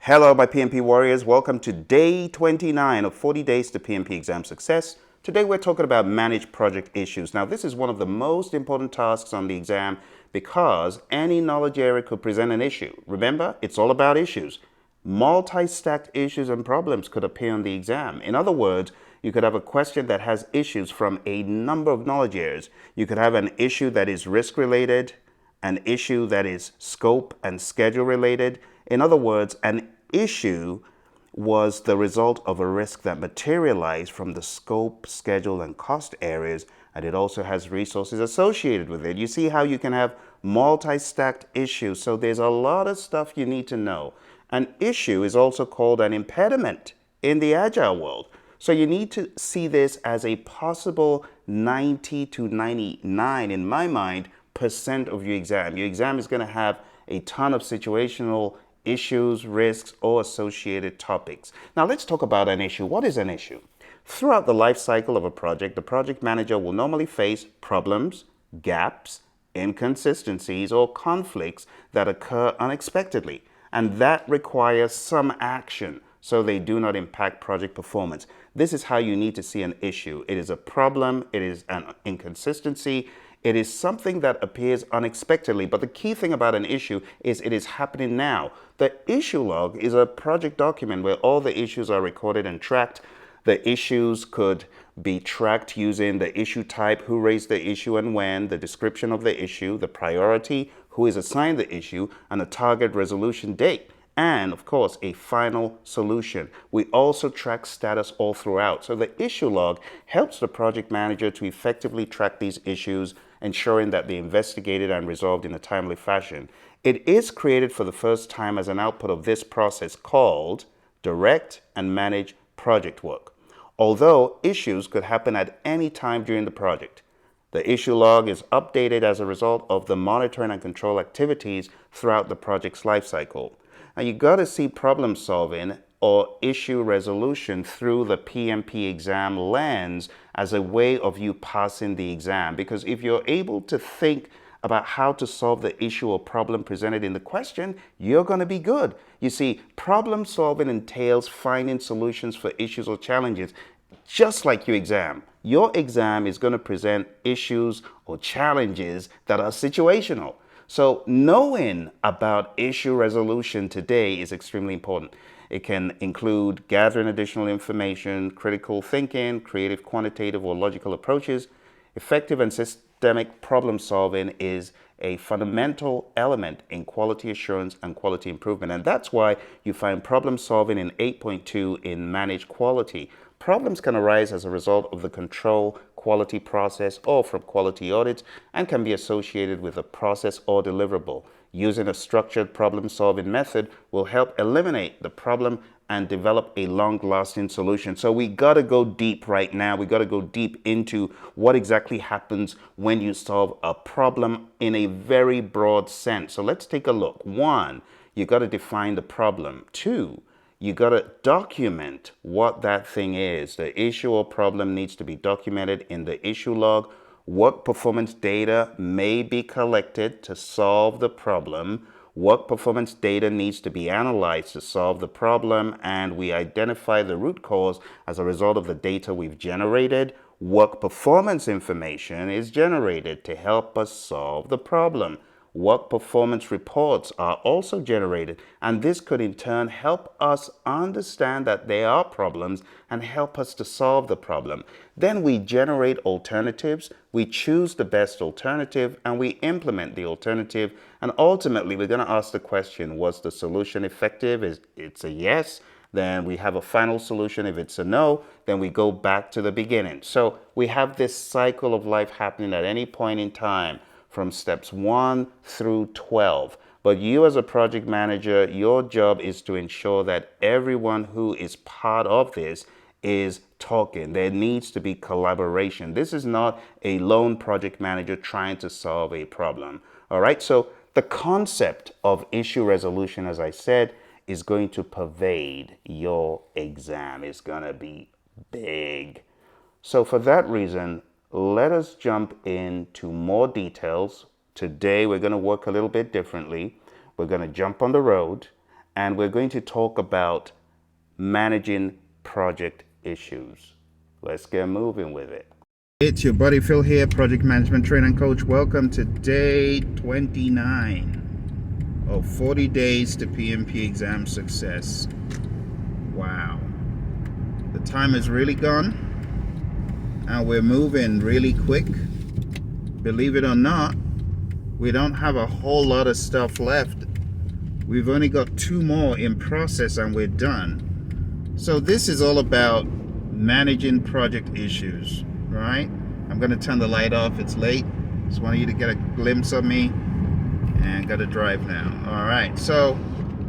Hello, my PMP warriors. Welcome to day 29 of 40 days to PMP exam success. Today we're talking about managed project issues. Now, this is one of the most important tasks on the exam because any knowledge area could present an issue. Remember, it's all about issues. Multi-stacked issues and problems could appear on the exam. In other words, you could have a question that has issues from a number of knowledge areas. You could have an issue that is risk related, an issue that is scope and schedule related. In other words, an issue was the result of a risk that materialized from the scope, schedule, and cost areas, and it also has resources associated with it. You see how you can have multi-stacked issues, so there's a lot of stuff you need to know. An issue is also called an impediment in the Agile world. So you need to see this as a possible 90 to 99, in my mind, percent of your exam. Your exam is going to have a ton of situational issues, risks, or associated topics. Now let's talk about an issue. What is an issue? Throughout the life cycle of a project, the project manager will normally face problems, gaps, inconsistencies, or conflicts that occur unexpectedly, and that requires some action so they do not impact project performance. This is how you need to see an issue. It is a problem, it is an inconsistency, it is something that appears unexpectedly, but the key thing about an issue is it is happening now. The issue log is a project document where all the issues are recorded and tracked. The issues could be tracked using the issue type, who raised the issue and when, the description of the issue, the priority, who is assigned the issue, and a target resolution date. And of course, a final solution. We also track status all throughout. So the issue log helps the project manager to effectively track these issues, ensuring that they're investigated and resolved in a timely fashion. It is created for the first time as an output of this process called direct and manage project work. Although issues could happen at any time during the project, the issue log is updated as a result of the monitoring and control activities throughout the project's lifecycle. Now, you got to see problem solving or issue resolution through the PMP exam lens as a way of you passing the exam. Because if you're able to think about how to solve the issue or problem presented in the question, you're going to be good. You see, problem solving entails finding solutions for issues or challenges, just like your exam. Your exam is going to present issues or challenges that are situational. So knowing about issue resolution today is extremely important. It can include gathering additional information, critical thinking, creative, quantitative, or logical approaches. Effective and systemic problem solving is a fundamental element in quality assurance and quality improvement. And that's why you find problem solving in 8.2 in managed quality. Problems can arise as a result of the control quality process or from quality audits and can be associated with a process or deliverable. Using a structured problem-solving method will help eliminate the problem and develop a long-lasting solution. So we got to go deep right now. We got to go deep into what exactly happens when you solve a problem in a very broad sense. So let's take a look. 1, you got to define the problem. 2, you got to document what that thing is. The issue or problem needs to be documented in the issue log. Work performance data may be collected to solve the problem. Work performance data needs to be analyzed to solve the problem, and we identify the root cause as a result of the data we've generated. Work performance information is generated to help us solve the problem. Work performance reports are also generated, and this could in turn help us understand that there are problems and help us to solve the problem. Then we generate alternatives, we choose the best alternative, and we implement the alternative. And ultimately, we're going to ask the question, was the solution effective? It's a yes. Then we have a final solution. If it's a no, then we go back to the beginning. So we have this cycle of life happening at any point in time, from steps 1 through 12. But you as a project manager, your job is to ensure that everyone who is part of this is talking. There needs to be collaboration. This is not a lone project manager trying to solve a problem. All right, so the concept of issue resolution, as I said, is going to pervade your exam. It's going to be big. So for that reason, let us jump into more details. Today, we're going to work a little bit differently. We're going to jump on the road and we're going to talk about managing project issues. Let's get moving with it. It's your buddy Phil here, project management trainer and coach. Welcome to day 29 of 40 days to PMP exam success. Wow. The time has really gone and we're moving really quick. Believe it or not, we don't have a whole lot of stuff left. We've only got 2 more in process and we're done. So this is all about managing project issues, right? I'm going to turn the light off. It's late. Just wanted you to get a glimpse of me and got to drive now. All right. So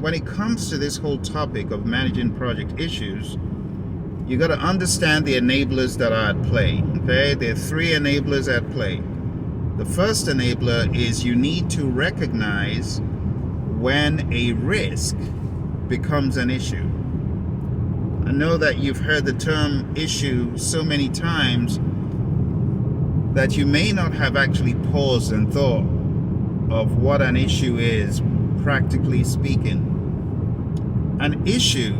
when it comes to this whole topic of managing project issues, you got to understand the enablers that are at play. Okay, there are 3 enablers at play. The first enabler is you need to recognize when a risk becomes an issue. I know that you've heard the term issue so many times that you may not have actually paused and thought of what an issue is, practically speaking. An issue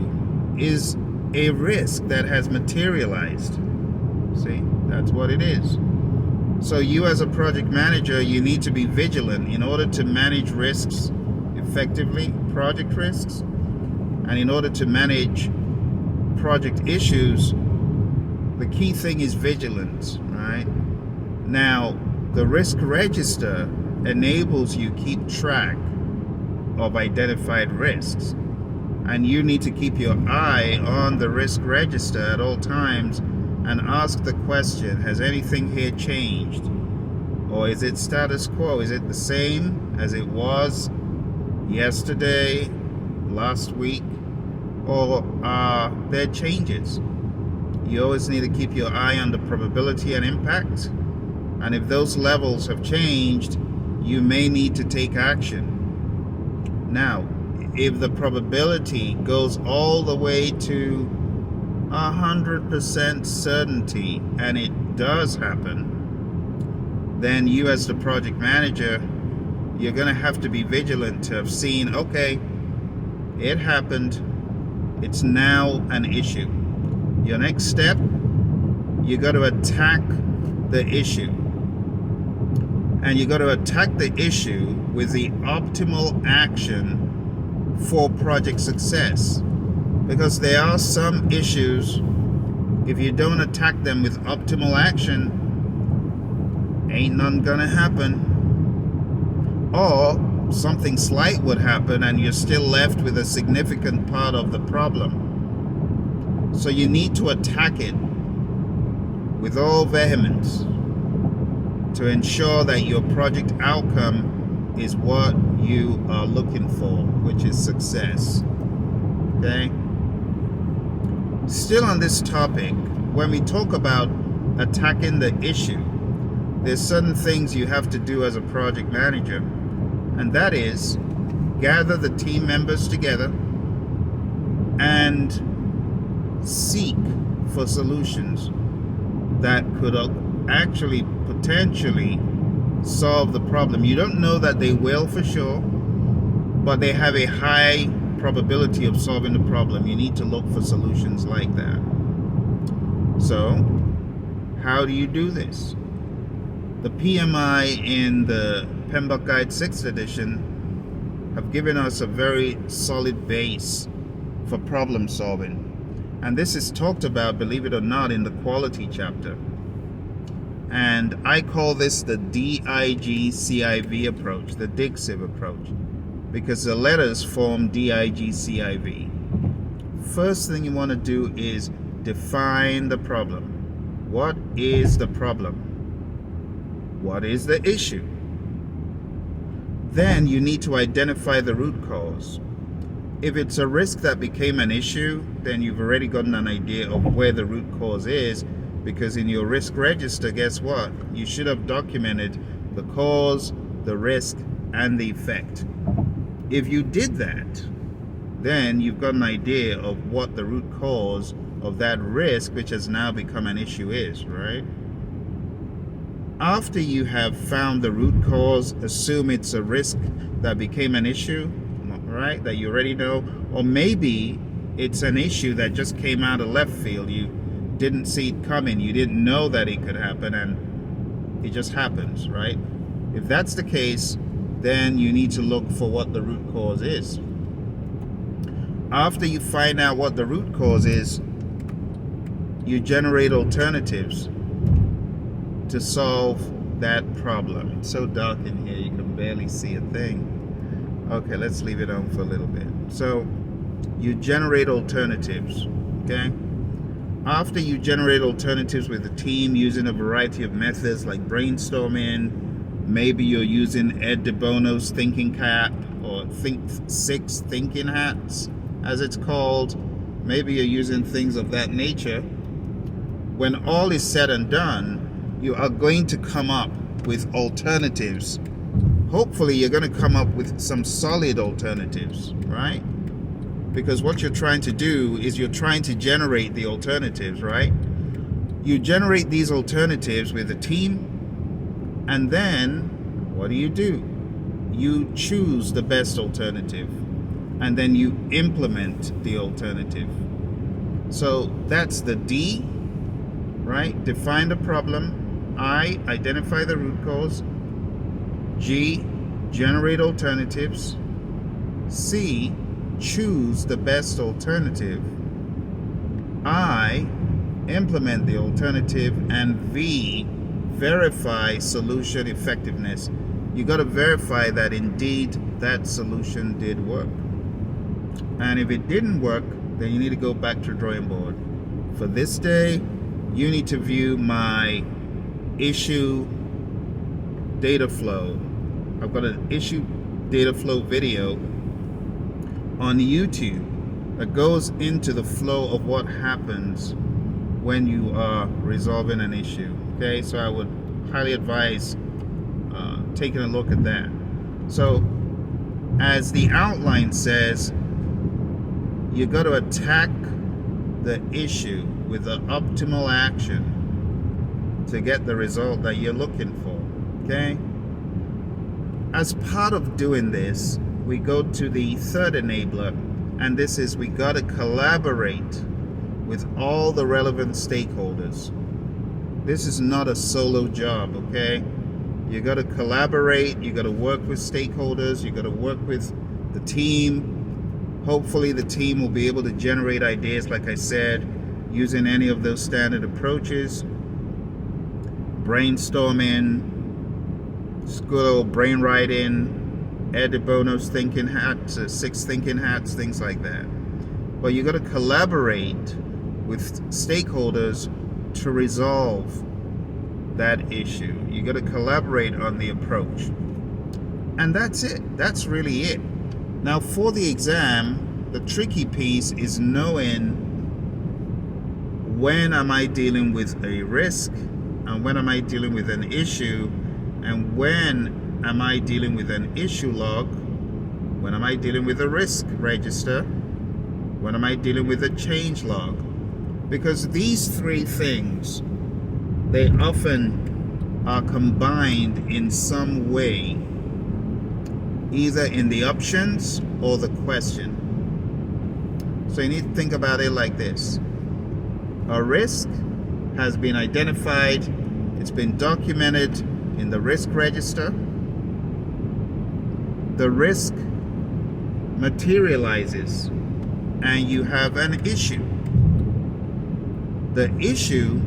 is a risk that has materialized. See, that's what it is. So you as a project manager, you need to be vigilant in order to manage risks effectively, project risks, and in order to manage project issues, the key thing is vigilance, right? Now, the risk register enables you keep track of identified risks, and you need to keep your eye on the risk register at all times and ask the question, has anything here changed? Or is it status quo? Is it the same as it was yesterday, last week? Or are there changes? You always need to keep your eye on the probability and impact. And if those levels have changed, you may need to take action. Now, if the probability goes all the way to 100% certainty, and it does happen, then you as the project manager, you're going to have to be vigilant to have seen, okay, it happened, it's now an issue. Your next step, you got to attack the issue. And you got to attack the issue with the optimal action for project success. Because there are some issues, if you don't attack them with optimal action, ain't none gonna happen. Or something slight would happen and you're still left with a significant part of the problem. So you need to attack it with all vehemence to ensure that your project outcome is what you are looking for, which is success. Okay? Still on this topic, when we talk about attacking the issue, there's certain things you have to do as a project manager, and that is gather the team members together and seek for solutions that could actually potentially solve the problem. You don't know that they will for sure, but they have a high probability of solving the problem. You need to look for solutions like that. So, how do you do this? The PMI in the PMBOK Guide 6th edition have given us a very solid base for problem solving. And this is talked about, believe it or not, in the quality chapter. And I call this the DIGCIV approach, the DIGCIV approach, because the letters form DIGCIV. First thing you want to do is define the problem. What is the problem? What is the issue? Then you need to identify the root cause. If it's a risk that became an issue, then you've already gotten an idea of where the root cause is, because in your risk register, guess what? You should have documented the cause, the risk, and the effect. If you did that, then you've got an idea of what the root cause of that risk, which has now become an issue, is, right? After you have found the root cause, assume it's a risk that became an issue, right, that you already know. Or maybe it's an issue that just came out of left field. You didn't see it coming. You didn't know that it could happen, and it just happens, right? If that's the case, then you need to look for what the root cause is. After you find out what the root cause is, you generate alternatives to solve that problem. It's so dark in here, you can barely see a thing. Okay, let's leave it on for a little bit. So you generate alternatives, okay? After you generate alternatives with the team using a variety of methods like brainstorming, maybe you're using Ed De Bono's thinking cap, or six thinking hats, as it's called. Maybe you're using things of that nature. When all is said and done, you are going to come up with alternatives. Hopefully you're going to come up with some solid alternatives, right? Because what you're trying to do is you're trying to generate the alternatives, right? You generate these alternatives with the team, and then what do? You choose the best alternative, and then you implement the alternative. So that's the D, right? Define the problem. I, identify the root cause. G, generate alternatives. C, choose the best alternative. I, implement the alternative. And V, verify solution effectiveness. You got to verify that indeed that solution did work. And if it didn't work, then you need to go back to the drawing board. For this day, you need to view my issue data flow. I've got an issue data flow video on YouTube that goes into the flow of what happens when you are resolving an issue. Okay, so I would highly advise taking a look at that. So, as the outline says, you got to attack the issue with the optimal action to get the result that you're looking for. Okay? As part of doing this, we go to the third enabler, and this is we got to collaborate with all the relevant stakeholders. This is not a solo job, okay? You got to collaborate, you got to work with stakeholders, you got to work with the team. Hopefully the team will be able to generate ideas, like I said, using any of those standard approaches. Brainstorming, good old brainwriting, Ed De Bono's thinking hats, 6 thinking hats, things like that. But you got to collaborate with stakeholders to resolve that issue. You got to collaborate on the approach. And that's it. That's really it. Now for the exam, the tricky piece is knowing when am I dealing with a risk, and when am I dealing with an issue, and when am I dealing with an issue log, when am I dealing with a risk register, when am I dealing with a change log. Because these 3 things, they often are combined in some way, either in the options or the question. So you need to think about it like this. A risk has been identified, it's been documented in the risk register. The risk materializes and you have an issue. The issue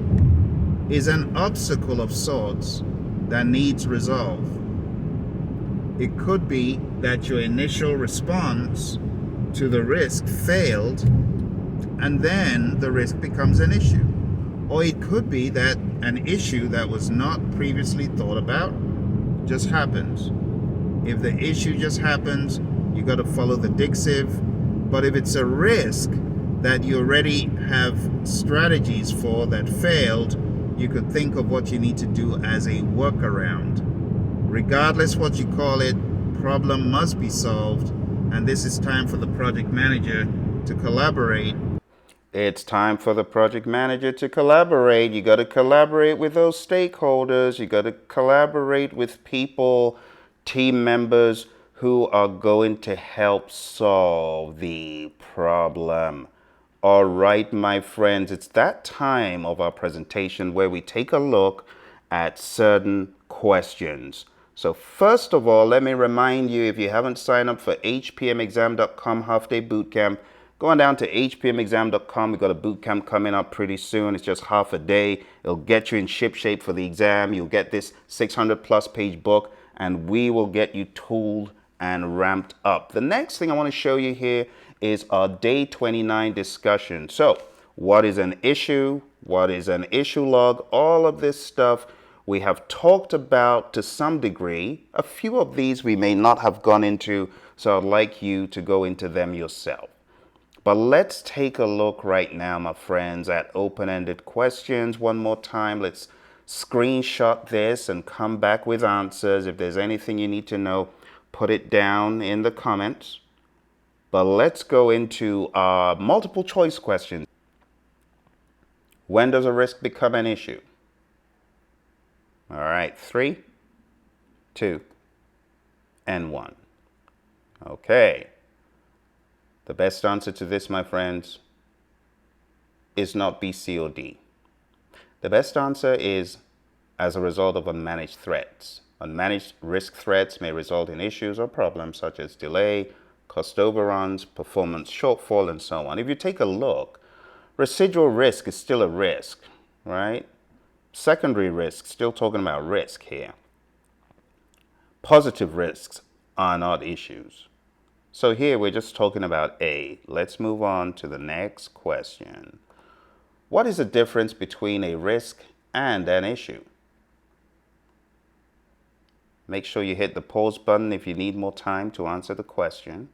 is an obstacle of sorts that needs resolve. It could be that your initial response to the risk failed, and then the risk becomes an issue. Or it could be that an issue that was not previously thought about just happens. If the issue just happens, you got to follow the dixiv. But if it's a risk that you already have strategies for that failed, you could think of what you need to do as a workaround. Regardless what you call it, problem must be solved, and this is time for the project manager to collaborate. It's time for the project manager to collaborate. You got to collaborate with those stakeholders. You got to collaborate with people, team members who are going to help solve the problem. All right, my friends, it's that time of our presentation where we take a look at certain questions. So first of all, let me remind you, if you haven't signed up for hpmexam.com half-day bootcamp, go on down to hpmexam.com. We've got a bootcamp coming up pretty soon. It's just half a day. It'll get you in ship shape for the exam. You'll get this 600 plus page book, and we will get you tooled and ramped up. The next thing I want to show you here is our day 29 discussion. So what is an issue? What is an issue log? All of this stuff we have talked about to some degree. A few of these we may not have gone into, so I'd like you to go into them yourself. But let's take a look right now, my friends, at open-ended questions one more time. Let's screenshot this and come back with answers. If there's anything you need to know, put it down in the comments. But let's go into our multiple choice questions. When does a risk become an issue? All right, 3, 2, and 1. Okay. The best answer to this, my friends, is not B, C, or D. The best answer is as a result of unmanaged threats. Unmanaged risk threats may result in issues or problems such as delay, cost overruns, performance shortfall, and so on. If you take a look, residual risk is still a risk, right? Secondary risk, still talking about risk here. Positive risks are not issues. So here we're just talking about A. Let's move on to the next question. What is the difference between a risk and an issue? Make sure you hit the pause button if you need more time to answer the question.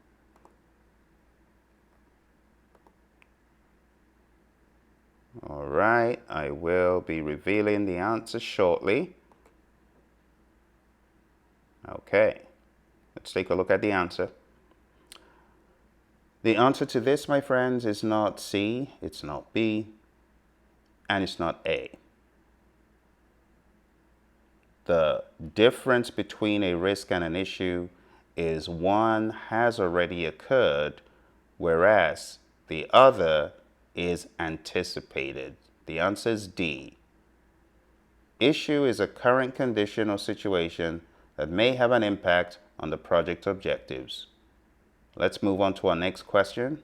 All right, I will be revealing the answer shortly. Okay, let's take a look at the answer. The answer to this, my friends, is not C, it's not B, and it's not A. The difference between a risk and an issue is one has already occurred, whereas the other is anticipated. The answer is D. Issue is a current condition or situation that may have an impact on the project objectives. Let's move on to our next question.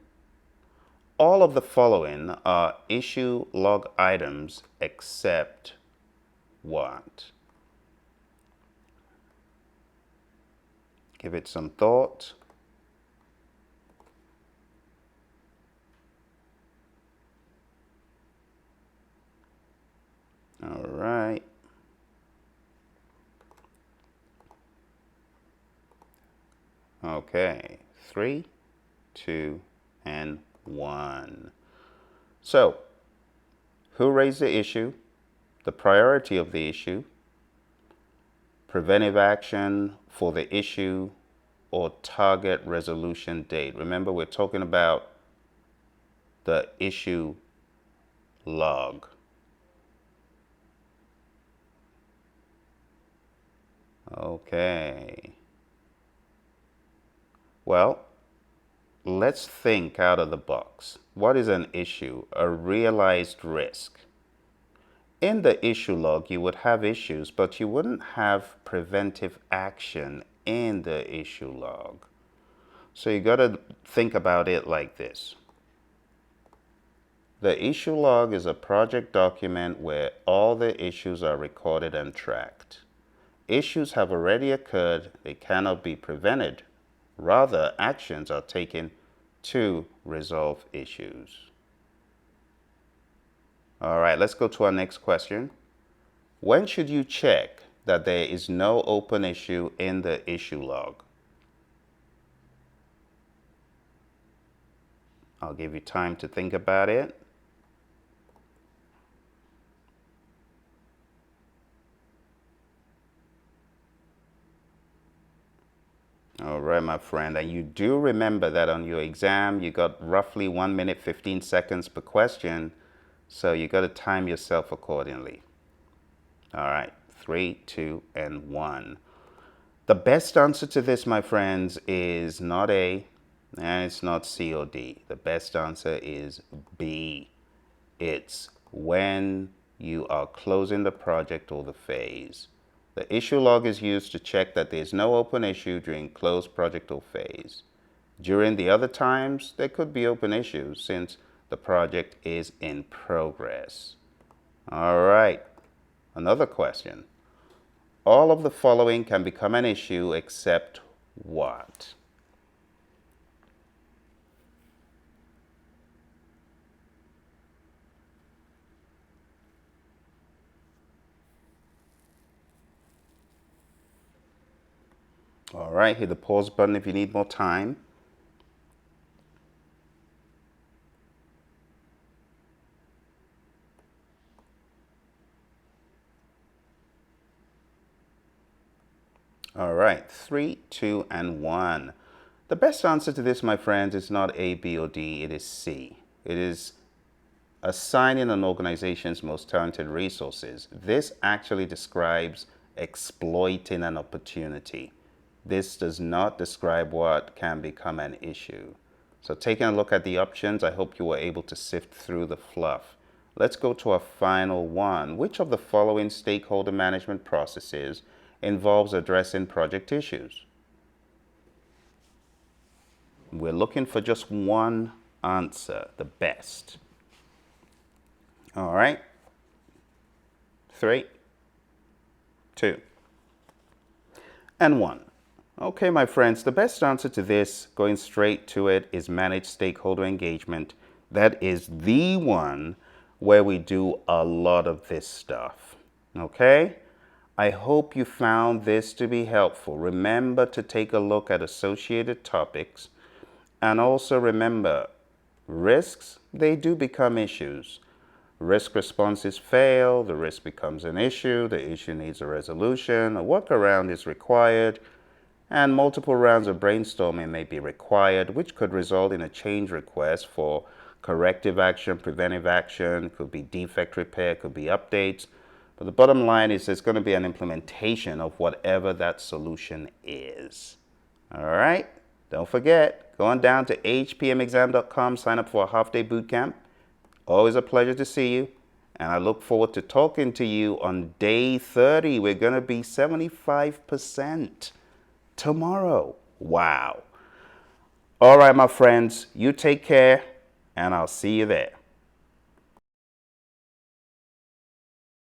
All of the following are issue log items except what? Give it some thought. All right. Okay, 3, 2, and 1. So, who raised the issue? The priority of the issue, preventive action for the issue, or target resolution date. Remember, we're talking about the issue log. Okay. Well, let's think out of the box. What is an issue? A realized risk. In the issue log, you would have issues, but you wouldn't have preventive action in the issue log. So you got to think about it like this. The issue log is a project document where all the issues are recorded and tracked. Issues have already occurred, they cannot be prevented. Rather, actions are taken to resolve issues. All right, let's go to our next question. When should you check that there is no open issue in the issue log? I'll give you time to think about it. All right, my friend, and you do remember that on your exam, you got roughly 1 minute, 15 seconds per question, so you got to time yourself accordingly. All right, 3, 2, and 1. The best answer to this, my friends, is not A and it's not C or D. The best answer is B. It's when you are closing the project or the phase. The issue log is used to check that there is no open issue during close project or phase. During the other times, there could be open issues since the project is in progress. All right, another question. All of the following can become an issue except what? All right, hit the pause button if you need more time. All right, 3, 2, and 1. The best answer to this, my friends, is not A, B, or D. It is C. It is assigning an organization's most talented resources. This actually describes exploiting an opportunity. This does not describe what can become an issue. So taking a look at the options, I hope you were able to sift through the fluff. Let's go to our final one. Which of the following stakeholder management processes involves addressing project issues? We're looking for just one answer, the best. All right. 3, 2, and 1. Okay, my friends, the best answer to this, going straight to it, is managed stakeholder engagement. That is the one where we do a lot of this stuff. Okay? I hope you found this to be helpful. Remember to take a look at associated topics. And also remember, risks, they do become issues. Risk responses fail, the risk becomes an issue, the issue needs a resolution, a workaround is required, and multiple rounds of brainstorming may be required, which could result in a change request for corrective action, preventive action, could be defect repair, could be updates. But the bottom line is there's going to be an implementation of whatever that solution is. All right? Don't forget, go on down to hpmexam.com, sign up for a half-day boot camp. Always a pleasure to see you. And I look forward to talking to you on day 30. We're going to be 75% tomorrow. Wow. All right, my friends, you take care, and I'll see you there.